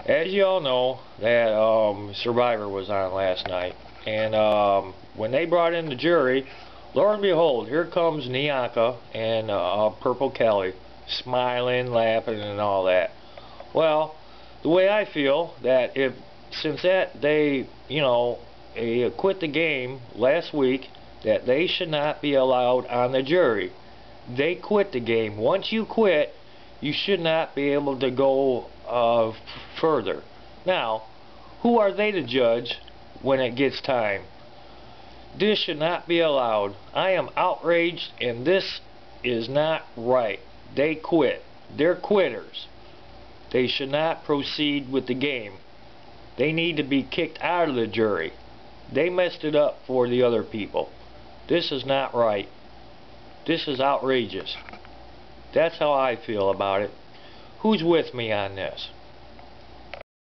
As you all know, that Survivor was on last night, and when they brought in the jury, lo and behold, here comes Nianka and Purple Kelly, smiling, laughing, and all that. Well, the way I feel that since they quit the game last week, that they should not be allowed on the jury. They quit the game. Once you quit, you should not be able to go further. Now, who are they to judge when it gets time? This should not be allowed. I am outraged, and this is not right. They quit. They're quitters. They should not proceed with the game. They need to be kicked out of the jury. They messed it up for the other people. This is not right. This is outrageous. That's how I feel about it. Who's with me on this?